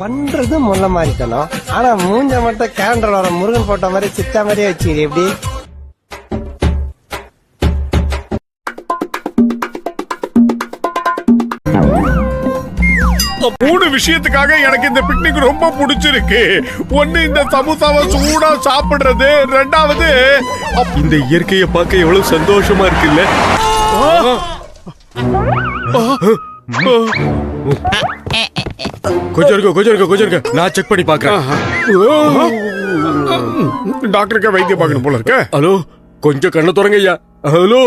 பண்றது முள்ள மாறிக்கணும். ஆனா மூஞ்ச மட்டும் கேலண்டர் வர முருகன் போட்ட மாதிரி சித்தா மாதிரியே வச்சுக்கிது. எப்படி மூணு விஷயத்துக்காக எனக்கு இந்த பிக்னிக் ரொம்ப பிடிச்சிருக்கு. ஒண்ணு இந்த சமோசாவை சூடா சாப்பிடுறது, ரெண்டாவது இந்த இயற்கையை பார்க்க எவ்வளவு சந்தோஷமா இருக்குல்ல. கொஞ்சம் இருக்க நான் செக் பண்ணி பாக்குறேன். டாக்டருக்கு வைத்தியம் பார்க்கணும் போல இருக்க. ஹலோ, கொஞ்சம் கண்ணை திறங்க ஐயா. ஹலோ,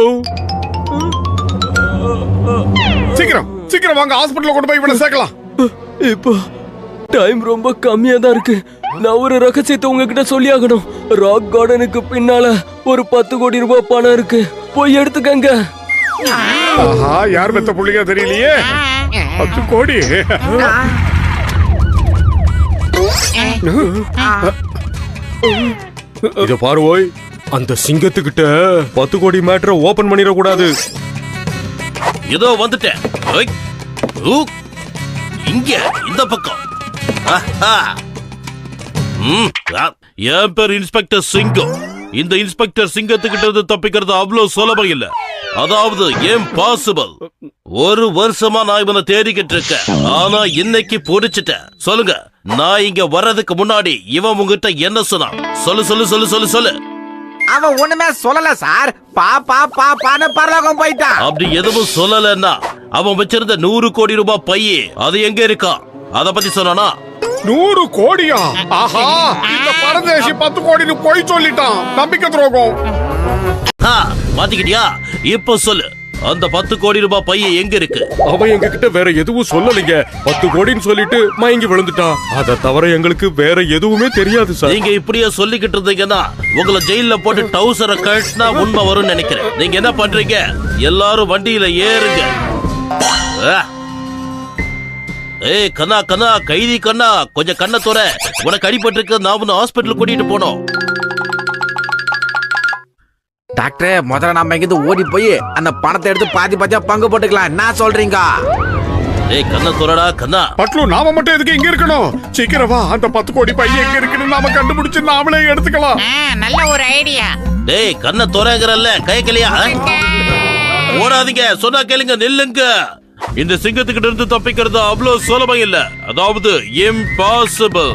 சீக்கிரம் வாங்க, ஹாஸ்பிடல்ல கொண்டு போய் இவனை சேர்க்கலாம். இப்போ டைம் ரொம்ப கம்மியா தான் இருக்கு. நான் ஒரு ரகசியத்தை உங்ககிட்ட சொல்லி ஆகணும். ராக் கார்டனுக்கு பின்னால ஒரு 10 கோடி ரூபாய் பணம் இருக்கு, போய் எடுத்துக்கங்க. ஆஹா, யார் பெத்த புள்ளிங்க தெரியலையே. 10 கோடி. இத பாரு ஓய், அந்த சிங்கத்துக்கிட்ட 10 கோடி மேட்டரை ஓபன் பண்ணிட கூடாது. ஏதோ வந்துட்டேன். இங்க இந்த பக்கம். என் பேர் இன்ஸ்பெக்டர் சிங்கம். இந்த இன்ஸ்பெக்டர் சிங்கத்துக்கிட்ட இருந்து தப்பிக்கிறது அவ்வளவு சுலபம் இல்ல. அதாவது இம்பாசிபிள். 1 வருஷமா நான் இவனை தேடிக்கிட்டு இருக்கேன். ஆனா இன்னைக்கு பிடிச்சிட்டேன். சொல்லுங்க, நான் இங்க வர்றதுக்கு முன்னாடி இவன் உங்ககிட்ட என்ன சொன்னான்? சொல்லு. அவன் ஒண்ணுமே சொல்லல சார். பாப்பான்னு பரலோகம் போயிட்டான். அப்படி எதுவும் சொல்லலன்னா அவன் வச்சிருந்த 100 கோடி ரூபாய் பையே அது எங்க இருக்கா? அத பத்தி சொன்னானா? 100 கோடியா? ஆஹா, இந்த பரதேசி 10 கோடி போய் சொல்லிட்டான். நம்பிக்கை துரோகம். மாத்திக்கிட்டியா? இப்ப சொல்லு, அந்த 10 கோடி ரூபாய் பைய எங்க இருக்கு? அவன் எங்க கிட்ட வேற எதுவும் சொல்லலைங்க. 10 கோடின்னு சொல்லிட்டு மயங்கி விழுந்துட்டான். அதை தவிர எங்களுக்கு வேற எதுவுமே தெரியாது சார். நீங்க இப்படியே சொல்லிக்கிட்டு இருந்தீங்கன்னா உங்களை ஜெயில போட்டு டவுசரை கட்டினா உண்மை வரும்னு நினைக்கிறேன். நீங்க என்ன பண்றீங்க? எல்லாரும் வண்டியில ஏறுங்க. ஏய் கண்ணா, கைதி கண்ணா, கொஞ்சம் கண்ணை தோற. உனக்கு அடிபட்டு இருக்கு. நான் உன்னை ஹாஸ்பிட்டல் கூட்டிட்டு போனோம். டாக்டரே, முதல்ல நம்ம இங்கிருந்து ஓடி போய் அந்த பணத்தை எடுத்து பாதியா பங்கு போட்டுக்கலாம். என்ன சொல்றீங்க? ஏய் கண்ணை தோறடா கண்ணா. பட்லு, நாம மட்டும் எதுக்கு இங்க இருக்கணும்? சீக்கிரம் வா, அந்த 10 கோடி பையன் எங்க இருக்குன்னு நாம கண்டுபிடிச்சு நாமளே எடுத்துக்கலாம். நல்ல ஒரு ஐடியா. டேய் கண்ணை தோறங்கறல்ல, கை கலியா ஓடாதீங்க. சொன்னா கேளுங்க, நில்லுங்க. இந்த சிங்கத்துக்கிட்ட இருந்து தப்பிக்கிறது அவ்வளவு சுலபம் இல்ல. அதாவது இம்பாசிபிள்.